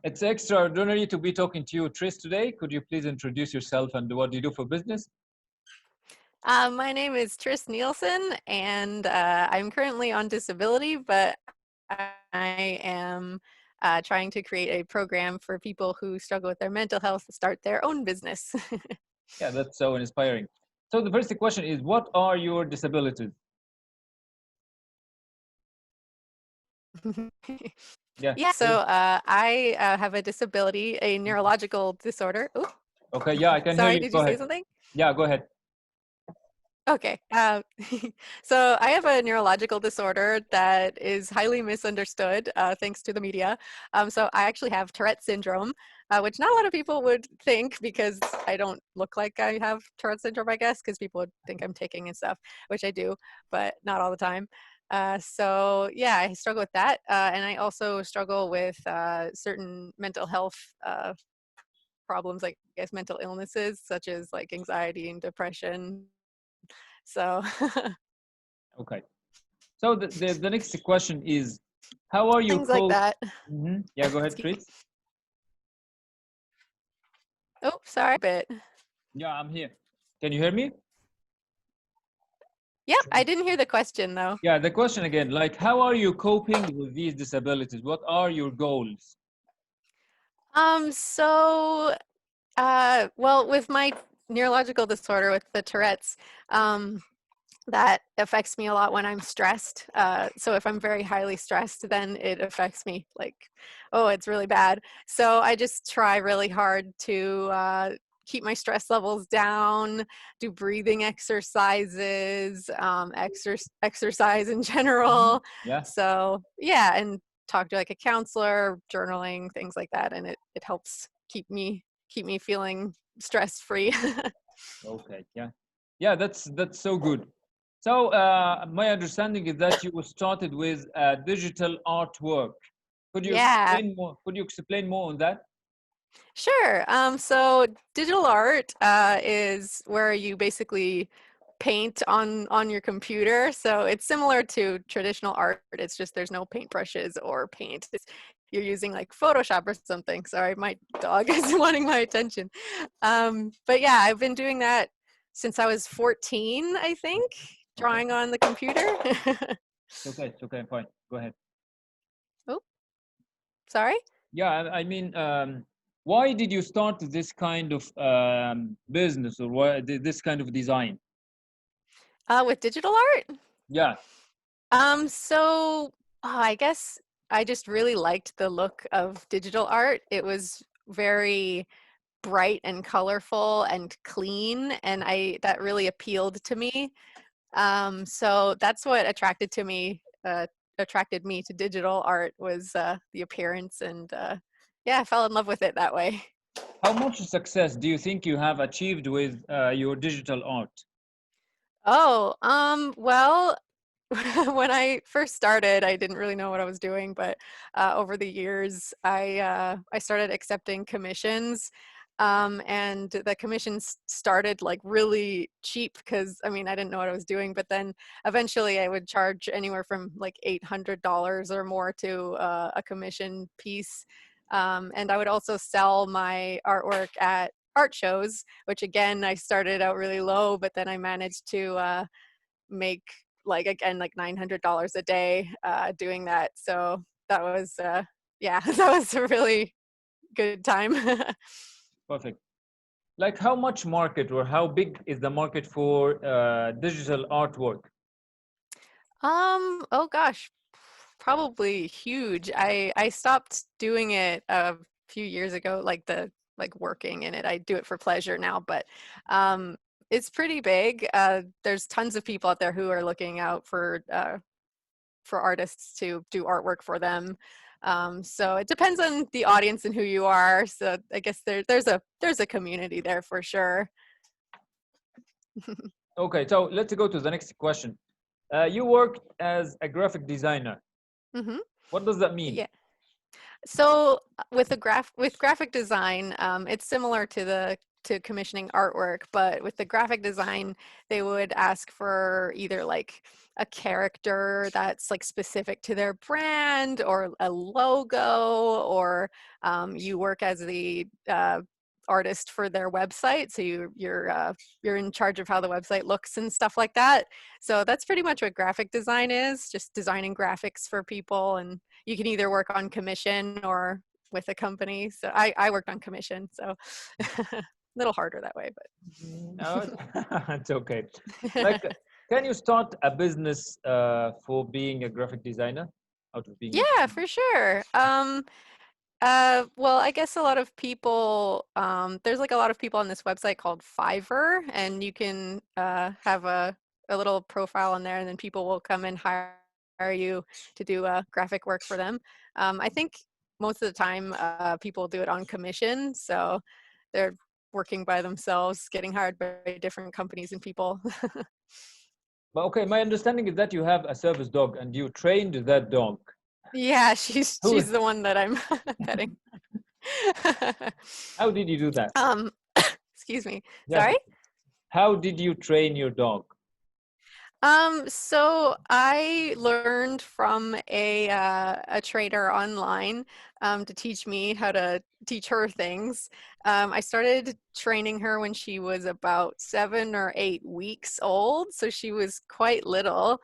It's extraordinary to be talking to you, Tris, today. Could you please introduce yourself and what do you do for business? My name is Tris Nielsen, and I'm currently on disability, but I am trying to create a program for people who struggle with their mental health to start their own business. Yeah, that's so inspiring. So the first question is, what are your disabilities? Yeah, Yeah, so please. I have a disability, a neurological disorder. Ooh, Okay, yeah, I can hear sorry, you. did Go you say ahead. something? Yeah, go ahead. Okay. So I have a neurological disorder that is highly misunderstood thanks to the media. So I actually have Tourette syndrome, which not a lot of people would think because I don't look like I have Tourette syndrome, I guess, because people would think I'm taking and stuff, which I do, but not all the time. So yeah, I struggle with that. And I also struggle with certain mental health problems, like I guess mental illnesses, such as like anxiety and depression. So Okay. So the next question is, how are you things like that. Yeah, go ahead, Excuse me. Tris. Oh, sorry, but Yeah, I'm here. Can you hear me? yep, I didn't hear the question though. Yeah, the question again, like, how are you coping with these disabilities? What are your goals? So well, with my neurological disorder with the Tourette's, that affects me a lot when I'm stressed. So if I'm very highly stressed, then it affects me like, oh, it's really bad. So I just try really hard to keep my stress levels down, do breathing exercises, exercise in general. Yeah. So yeah, and talk to like a counselor, journaling, things like that, and it helps keep me feeling stress free. Okay. Yeah. Yeah, that's so good. So my understanding is that you started with digital artwork. Yeah. Could you explain more on that? Sure. So digital art is where you basically paint on your computer. So it's similar to traditional art. It's just there's no paintbrushes or paint. You're using like Photoshop or something. Sorry, my dog is wanting my attention. But yeah, I've been doing that since I was 14, I think, Okay. drawing on the computer. It's okay, fine. Go ahead. Oh, sorry. Yeah, I mean, why did you start this kind of business or this kind of design? With digital art? Yeah. So I guess I just really liked the look of digital art. It was very bright and colorful and clean, and I that really appealed to me. So that's what attracted me to digital art was the appearance, and yeah, I fell in love with it that way. How much success do you think you have achieved with your digital art? Oh, well, when I first started, I didn't really know what I was doing, but over the years, I started accepting commissions, and the commissions started like really cheap because I mean I didn't know what I was doing, but then eventually I would charge anywhere from like $800 or more to a commission piece, and I would also sell my artwork at art shows, which again I started out really low, but then I managed to make like again like $900 a day doing that. So that was yeah, that was a really good time. Perfect. Like, how much market or how big is the market for digital artwork? Oh gosh, probably huge. I stopped doing it a few years ago, like the like working in it. I do it for pleasure now, but it's pretty big. There's tons of people out there who are looking out for artists to do artwork for them. So it depends on the audience and who you are. So I guess there's a community there for sure. Okay, so let's go to the next question. You worked as a graphic designer. Hmm. What does that mean? Yeah. So with graphic design, it's similar to the to commissioning artwork, but with the graphic design, they would ask for either like a character that's like specific to their brand or a logo, or you work as the artist for their website, so you're in charge of how the website looks and stuff like that. So that's pretty much what graphic design is, just designing graphics for people. And you can either work on commission or with a company. So I worked on commission, so a little harder that way, No, it's okay. but Like, can you start a business for being a graphic designer? Out of being a yeah, graphic for sure. Well, I guess a lot of people, there's like a lot of people on this website called Fiverr, and you can have a little profile on there, and then people will come and hire you to do graphic work for them. I think most of the time people do it on commission, so they're working by themselves, getting hired by different companies and people. But okay, my understanding is that you have a service dog and you trained that dog. Yeah, she's Who, the one that I'm petting. how did you do that? um, excuse me. Yes. Sorry. How did you train your dog? So I learned from a trainer online to teach me how to teach her things. I started training her when she was about 7 or 8 weeks old, so she was quite little.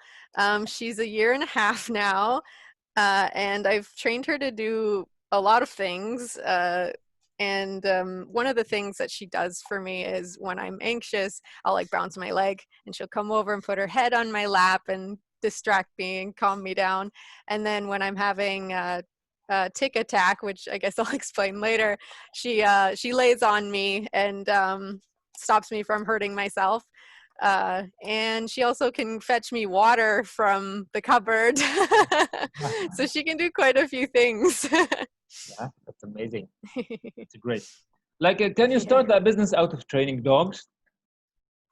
She's a year and a half now, and I've trained her to do a lot of things. And one of the things that she does for me is when I'm anxious, I'll like bounce my leg and she'll come over and put her head on my lap and distract me and calm me down. And then when I'm having a tick attack, which I guess I'll explain later, she lays on me and stops me from hurting myself. And she also can fetch me water from the cupboard. So she can do quite a few things. Yeah, that's amazing. It's great. Like, can you start that business out of training dogs?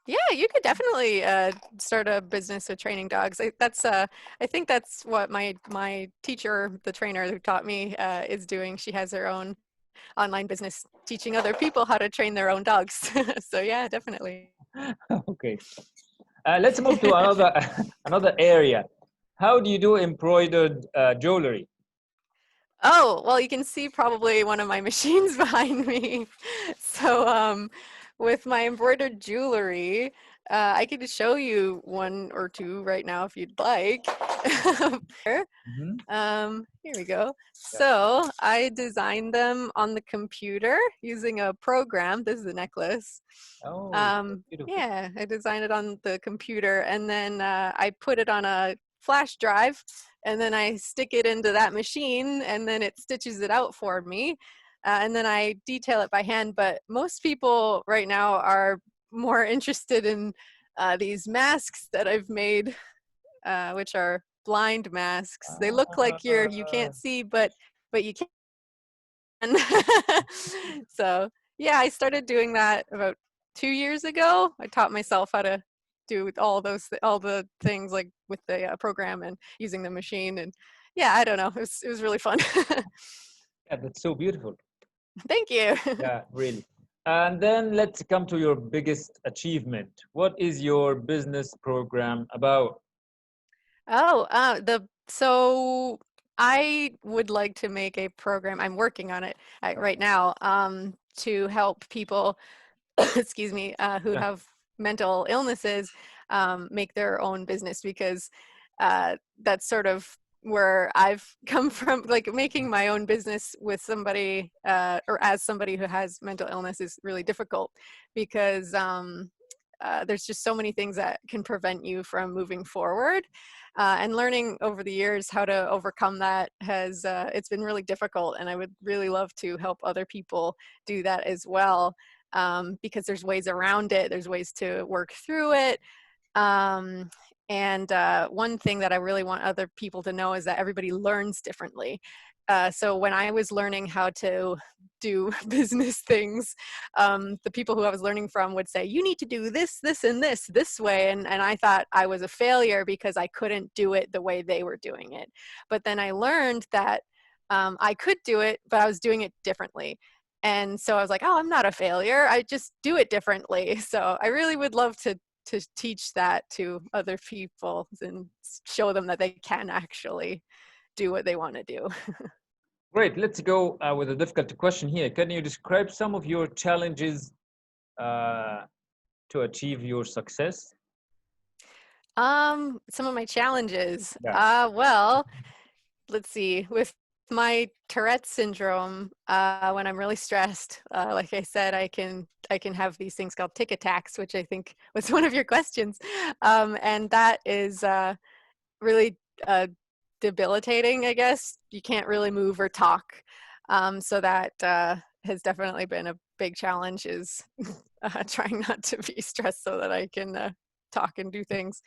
Yeah, you could definitely start a business with training dogs. I think that's what my teacher, the trainer who taught me, is doing. She has her own online business teaching other people how to train their own dogs. So yeah, definitely. Okay. Let's move to another another area. How do you do embroidered jewelry? Oh, well, you can see probably one of my machines behind me. So, with my embroidered jewelry, I could show you one or two right now if you'd like. Here. Mhm. Here we go. Yeah. So I designed them on the computer using a program. This is a necklace. Oh, that's beautiful. Yeah, I designed it on the computer, and then I put it on a flash drive, and then I stick it into that machine, and then it stitches it out for me. And then I detail it by hand. But most people right now are more interested in these masks that I've made, which are blind masks. They look like you Ah, can't see, but you can. So yeah, I started doing that about 2 years ago. I taught myself how to do all the things like with the program and using the machine. And yeah, I don't know, it was really fun. yeah, that's so beautiful. Thank you. Yeah, really. And then let's come to your biggest achievement. What is your business program about? Oh, the so I would like to make a program. I'm working on it right now, to help people, excuse me, who Yeah. have mental illnesses, make their own business, because that's sort of where I've come from. Like, making my own business with somebody, or as somebody who has mental illness, is really difficult, because there's just so many things that can prevent you from moving forward. And learning over the years how to overcome that has it's been really difficult, and I would really love to help other people do that as well, because there's ways around it, there's ways to work through it. um, and one thing that I really want other people to know is that everybody learns differently. So when I was learning how to do business things, the people who I was learning from would say, you need to do this, this, and this way. And I thought I was a failure because I couldn't do it the way they were doing it. But then I learned that I could do it, but I was doing it differently. And so I was like, oh, I'm not a failure. I just do it differently. So I really would love to teach that to other people and show them that they can actually do what they want to do. Great. Let's go with a difficult question here. Can you describe some of your challenges uh, to achieve your success? Some of my challenges. Yeah. Well, let's see. With my Tourette syndrome, when I'm really stressed, like I said, I can have these things called tic attacks, which I think was one of your questions, and that is really debilitating. I guess you can't really move or talk, so that has definitely been a big challenge. Is trying not to be stressed so that I can talk and do things.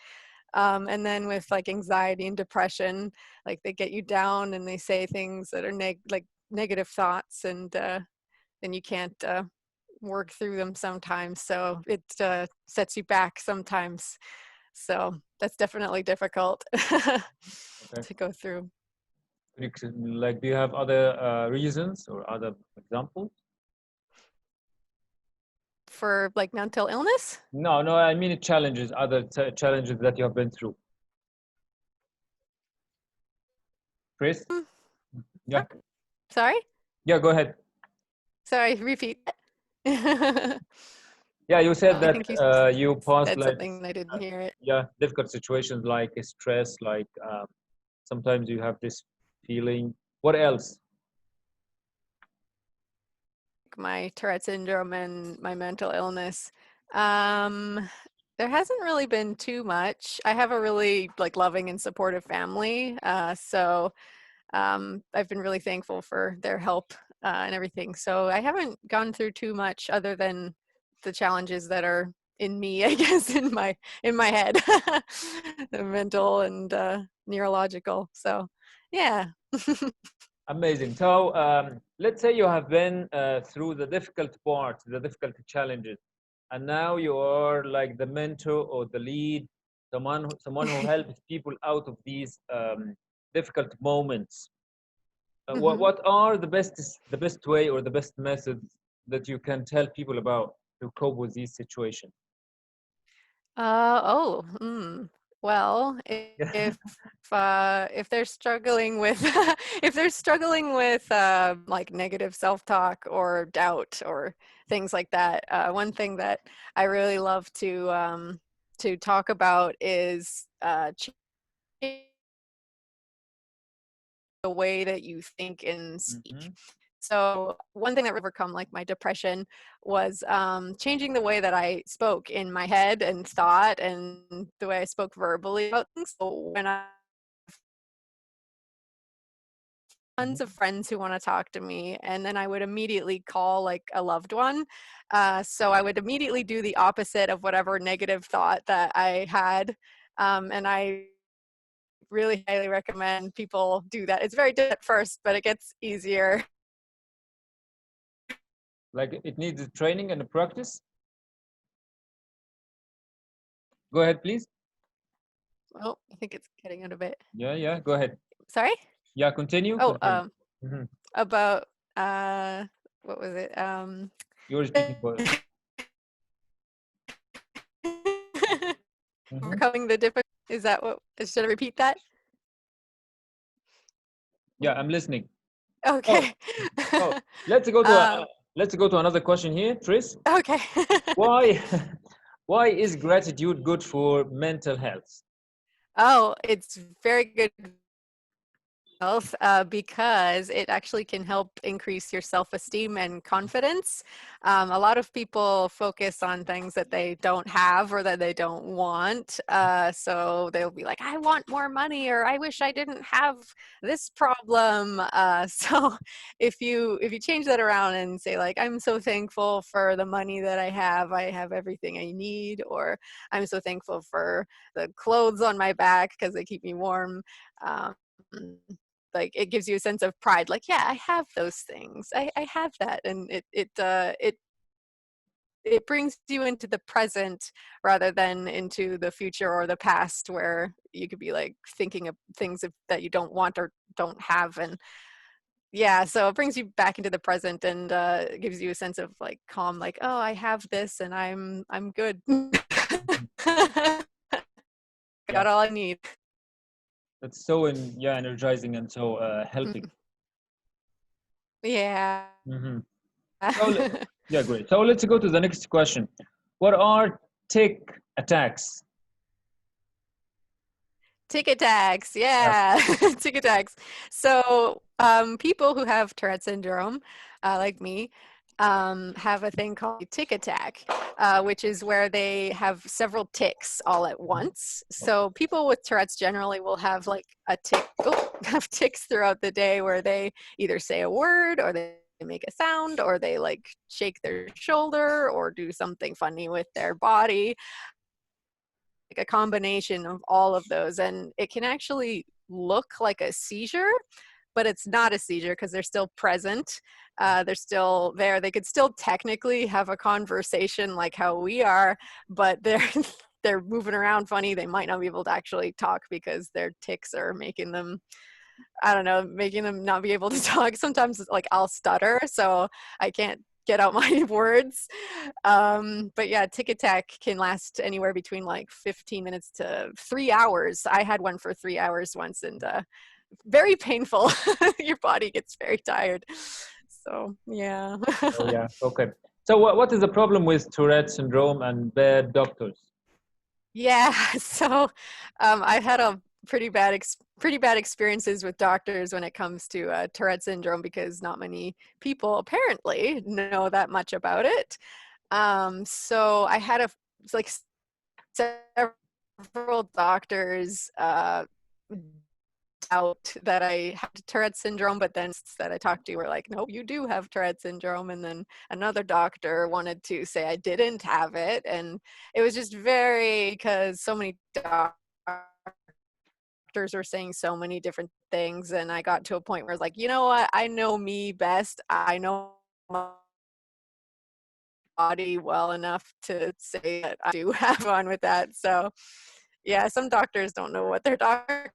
And then with like anxiety and depression, like they get you down and they say things that are like negative thoughts, and then you can't work through them sometimes. So it sets you back sometimes. So that's definitely difficult Okay. to go through. Like, do you have other reasons or other examples? For like mental illness. No, no, I mean challenges, other challenges that you have been through. Chris? Mm, Yeah. Sorry, Yeah, go ahead. sorry, repeat that. Yeah, you said I that think you you passed said like, something and I didn't hear it. yeah, difficult situations like stress, like sometimes you have this feeling. What else? My Tourette syndrome and my mental illness. Um, there hasn't really been too much. I have a really like loving and supportive family, so I've been really thankful for their help and everything. So I haven't gone through too much other than the challenges that are in me, I guess, in my head, the mental and neurological. So yeah. Amazing. So let's say you have been through the difficult parts, the difficult challenges, and now you are like the mentor or the lead, someone who helps people out of these difficult moments. Mhm. What are the best way or the best methods that you can tell people about to cope with these situations? Well, Yeah. if they're struggling with if they're struggling with like negative self-talk or doubt or things like that, one thing that I really love to talk about is changing the way that you think and speak. Hmm. So one thing that overcome like my depression was changing the way that I spoke in my head and thought, and the way I spoke verbally about things. So when I tons of Hmm. friends who want to talk to me, and then I would immediately call like a loved one. So I would immediately do the opposite of whatever negative thought that I had, and I really highly recommend people do that. It's very difficult at first, but it gets easier. Like it needs training and practice. Go ahead, please. Oh, I think it's getting out a bit. Yeah, yeah. Go ahead. Sorry. Yeah, continue. Oh, Continue. Hmm. about what was it? You're speaking for. Hmm. Overcoming the difficult. Is that what? Should I repeat that? Yeah, I'm listening. Oh, Okay. oh. Let's go to um, let's go to another question here, Tris. okay. Why why is gratitude good for mental health? Oh, it's very good health because it actually can help increase your self-esteem and confidence. A lot of people focus on things that they don't have or that they don't want. So they'll be like, I want more money, or I wish I didn't have this problem. So if you change that around and say like, I'm so thankful for the money that I have everything I need, or I'm so thankful for the clothes on my back because they keep me warm. Um, like it gives you a sense of pride, like, yeah, I have those things, I have that, and it brings you into the present rather than into the future or the past, where you could be like thinking of things that you don't want or don't have. And yeah, so it brings you back into the present and gives you a sense of like calm, like, oh, I have this and I'm good. Mhm. Yeah, Got all I need. that's so yeah, energizing and so healthy. Mm, yeah. Hmm. So yeah, great. So let's go to the next question. What are tick attacks? Ticket tags, Yeah. yeah, ticket tags. So people who have Tourette syndrome, like me, have a thing called a tick attack, which is where they have several ticks all at Mhm. once. Okay. So people with Tourette's generally will have like a tick, have ticks throughout the day where they either say a word or they make a sound or they like shake their shoulder or do something funny with their body, like a combination of all of those. And it can actually look like a seizure, but it's not a seizure because they're still present. They're still there. They could still technically have a conversation like how we are, but they're they're moving around funny. They might not be able to actually talk because their tics are making them, I don't know, making them not be able to talk. Sometimes like I'll stutter, so I can't get out my words. But yeah, tick attack can last anywhere between like 15 minutes to 3 hours. I had one for 3 hours once, and very painful. Your body gets very tired. So yeah. Oh yeah. Okay. So what is the problem with Tourette syndrome and bad doctors? Yeah, so I've had a pretty bad experiences with doctors when it comes to Tourette syndrome because not many people apparently know that much about it. So I had like several doctors out that I had Tourette syndrome, but then that I talked to were like, nope, you do have Tourette syndrome. And then another doctor wanted to say I didn't have it. And it was just very, because so many doctors were saying so many different things. And I got to a point where I was like, you know what? I know me best. I know my body well enough to say that I do have on with that. So yeah, some doctors don't know what they're talking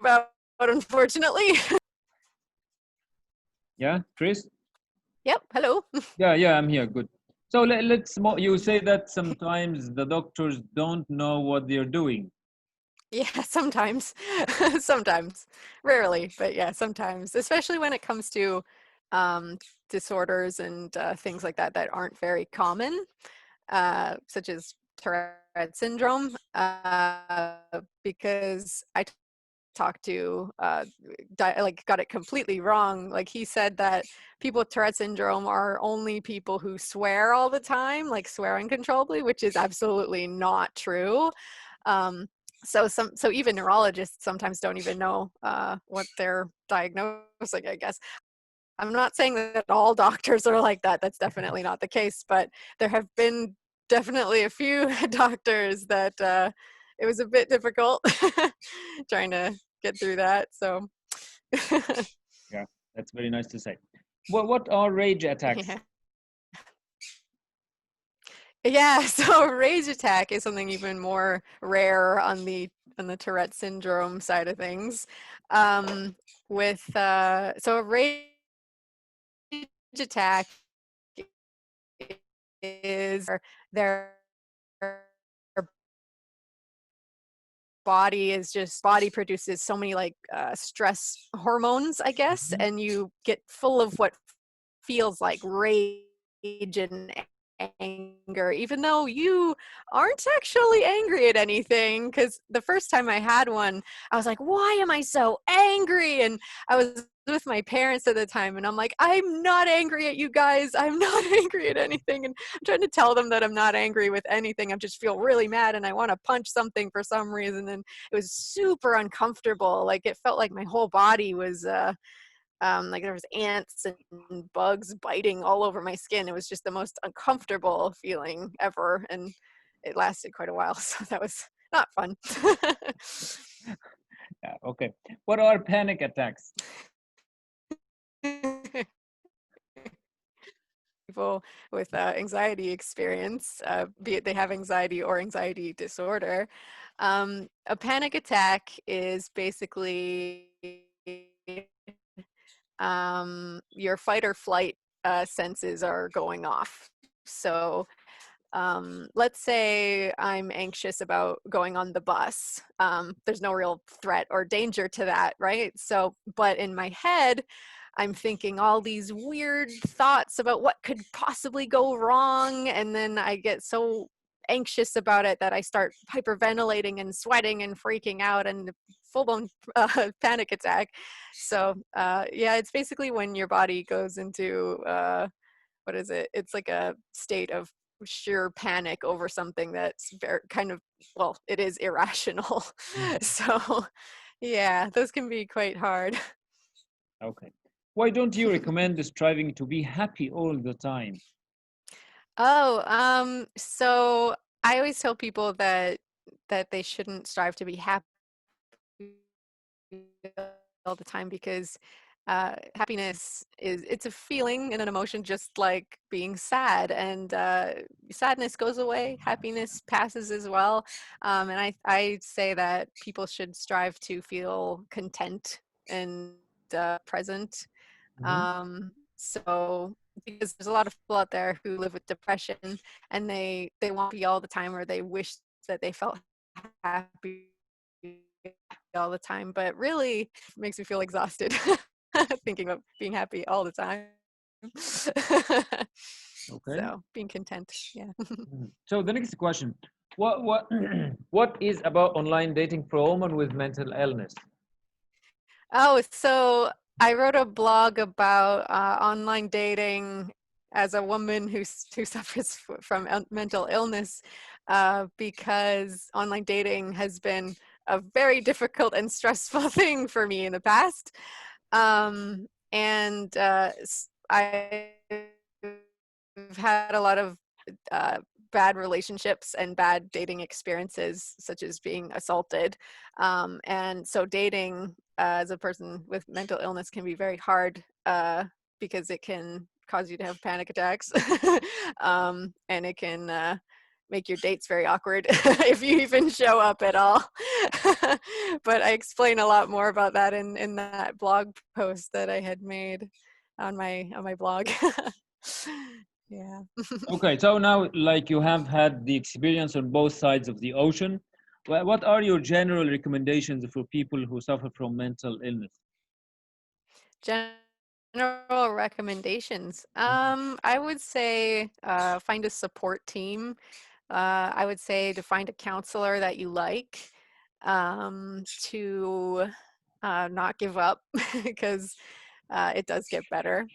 about, unfortunately. Yeah, Chris? Yep, hello. Yeah, yeah, I'm here. Good. So you say that sometimes the doctors don't know what they're doing. Yeah, sometimes. Sometimes. Rarely, but yeah, sometimes. Especially when it comes to um, disorders and things like that that aren't very common, such as Tourette syndrome, because I talked to like got it completely wrong. Like he said that people with Tourette syndrome are only people who swear all the time, like swear uncontrollably, which is absolutely not true. Um, so even neurologists sometimes don't even know what they're diagnosing, I guess. I'm not saying that all doctors are like that. That's definitely not the case, but there have been definitely a few doctors that it was a bit difficult trying to get through that. So Yeah, that's very nice to say. What are rage attacks? yeah. Yeah, so rage attack is something even more rare on the Tourette syndrome side of things. With so a rage attack is their body is just body produces so many like stress hormones, I guess, Mhm. and you get full of what feels like rage and anger, even though you aren't actually angry at anything. Because the first time I had one, I was like, why am I so angry? And I was with my parents at the time, and I'm like, I'm not angry at you guys. I'm not angry at anything. And I'm trying to tell them that I'm not angry with anything. I just feel really mad and I want to punch something for some reason. And it was super uncomfortable. Like it felt like my whole body was like there was ants and bugs biting all over my skin. It was just the most uncomfortable feeling ever, and it lasted quite a while. So that was not fun. Yeah, okay. What are panic attacks? People with anxiety experience, be it they have anxiety or anxiety disorder, a panic attack is basically your fight or flight senses are going off. So let's say I'm anxious about going on the bus. There's no real threat or danger to that, right? So, but in my head, I'm thinking all these weird thoughts about what could possibly go wrong. And then I get so anxious about it that I start hyperventilating and sweating and freaking out and full blown panic attack. So, yeah, it's basically when your body goes into what is it? It's like a state of sheer panic over something that's very kind of, well, it is irrational. Mhm. So, yeah, those can be quite hard. Okay. Why don't you recommend striving to be happy all the time? Oh, so I always tell people that they shouldn't strive to be happy all the time because happiness is it's a feeling and an emotion just like being sad, and sadness goes away, happiness passes as well. And I say that people should strive to feel content and present. Hmm. So because there's a lot of people out there who live with depression and they want to be all the time, or they wish that they felt happy all the time, but really makes me feel exhausted thinking of being happy all the time. Okay. So being content, yeah. Mhm. So the next question, what what is about online dating for a woman with mental illness? Oh, so I wrote a blog about online dating as a woman who suffers from mental illness, because online dating has been a very difficult and stressful thing for me in the past. And I've had a lot of uh, bad relationships and bad dating experiences, such as being assaulted. And so dating as a person with mental illness can be very hard, because it can cause you to have panic attacks. And it can make your dates very awkward if you even show up at all. But I explain a lot more about that in that blog post that I had made on my blog. Yeah. Okay, so now like you have had the experience on both sides of the ocean. What are your general recommendations for people who suffer from mental illness? General recommendations. I would say find a support team. I would say to find a counselor that you like, to not give up because it does get better.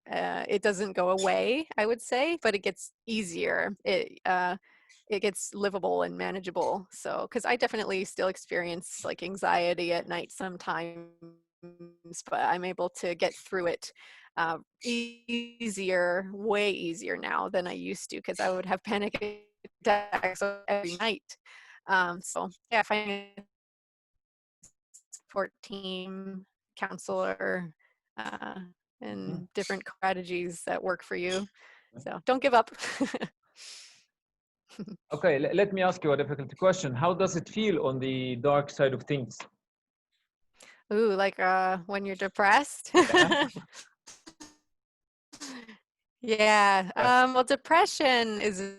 It doesn't go away, I would say, but it gets easier. It gets livable and manageable. So, because I definitely still experience like anxiety at night sometimes, but I'm able to get through it easier, way easier now than I used to, because I would have panic attacks every night. So, yeah, finding a support team, counselor, uh, Mhm. and different strategies that work for you. So don't give up. Okay, let me ask you a difficult question. How does it feel on the dark side of things? Ooh, like when you're depressed. Yeah. Yeah. Yeah. Well, depression is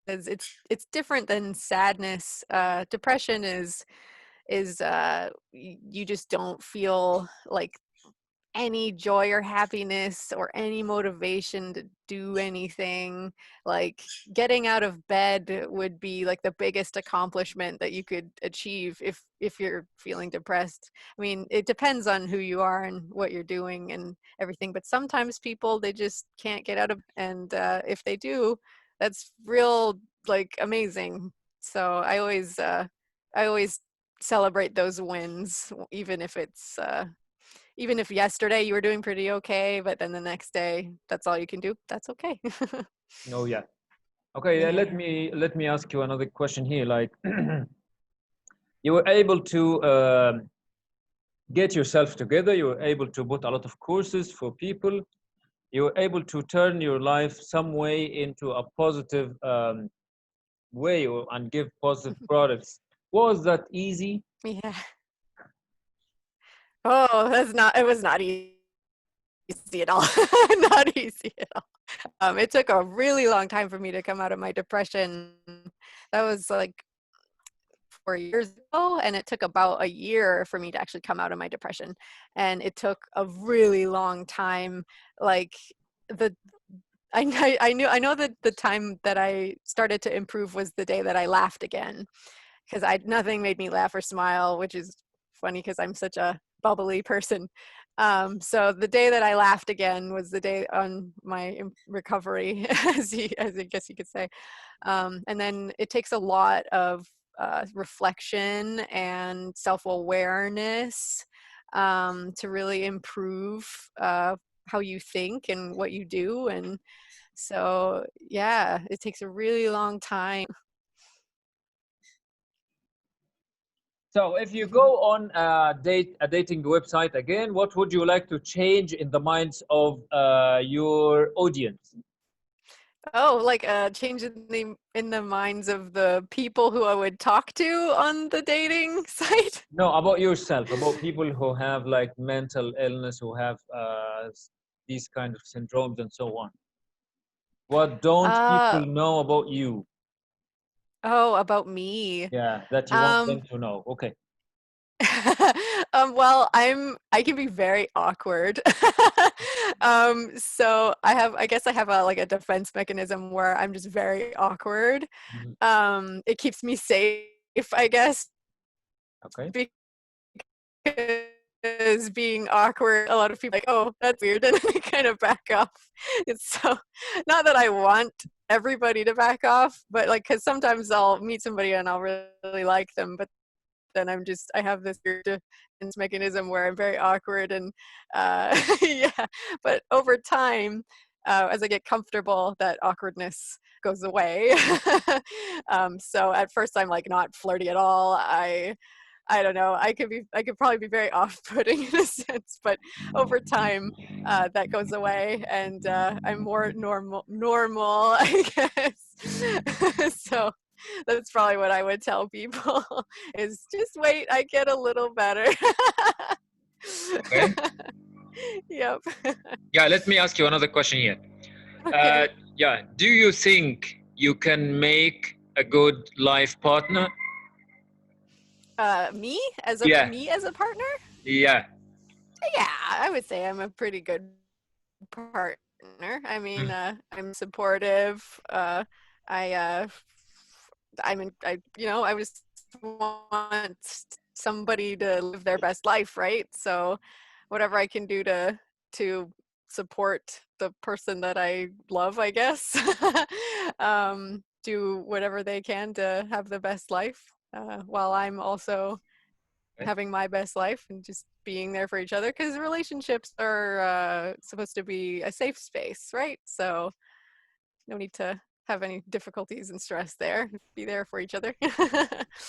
it's different than sadness. Depression is you just don't feel like any joy or happiness or any motivation to do anything. Like getting out of bed would be like the biggest accomplishment that you could achieve if you're feeling depressed. I mean, it depends on who you are and what you're doing and everything, but sometimes people, they just can't get out of, and if they do, that's real, like, amazing. So I always celebrate those wins, even if it's even if yesterday you were doing pretty okay, but then the next day that's all you can do, that's okay. No, yeah. Okay, Yeah. let me ask you another question here. Like, you were able to get yourself together. You were able to put a lot of courses for people. You were able to turn your life some way into a positive way, and give positive products. Was that easy? Yeah. Oh, that's not, it was not easy. easy at all. Not easy at all. It took a really long time for me to come out of my depression. That was like 4 years ago, and it took about a year for me to actually come out of my depression. And it took a really long time. Like the I know that the time that I started to improve was the day that I laughed again, because I nothing made me laugh or smile, which is funny because I'm such a bubbly person. So the day that I laughed again was the day on my recovery, as I guess you could say. And then it takes a lot of reflection and self-awareness to really improve how you think and what you do. And so, yeah, it takes a really long time. So if you go on a dating website again, what would you like to change in the minds of your audience? Oh, like change in the minds of the people who I would talk to on the dating site. No, about yourself, about people who have like mental illness, who have these kind of syndromes and so on. What don't people Uh, know about you? oh, about me. Yeah, that you want them Um, to know. Okay. well, I can be very awkward. So I guess I have a like a defense mechanism where I'm just very awkward. Mhm. It keeps me safe, I guess, Okay. because being awkward, a lot of people are like, oh, that's weird, and then they kind of back off. It's so not that I want everybody to back off, but like because sometimes I'll meet somebody and I'll really like them, but then I have this weird defense mechanism where I'm very awkward and yeah. But over time, as I get comfortable, that awkwardness goes away. So at first I'm like not flirty at all. I don't know. I could probably be very off-putting in a sense, but over time, that goes away, and I'm more normal, I guess. So that's probably what I would tell people is just wait, I get a little better. Okay. Yep. Yeah, let me ask you another question here. Okay. Yeah, do you think you can make a good life partner? Yeah, Me as a partner? yeah. Yeah, I would say I'm a pretty good partner. I mean, Mm. I'm supportive. I, I just want somebody to live their best life, right? So, whatever I can do to support the person that I love, I guess, do whatever they can to have the best life, while I'm also Okay. having my best life and just being there for each other, because relationships are supposed to be a safe space, right? So no need to have any difficulties and stress there. Be there for each other.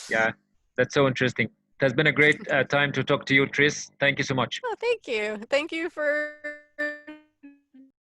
Yeah, that's so interesting. It has been a great time to talk to you, Tris. Thank you so much. Oh, thank you. Thank you for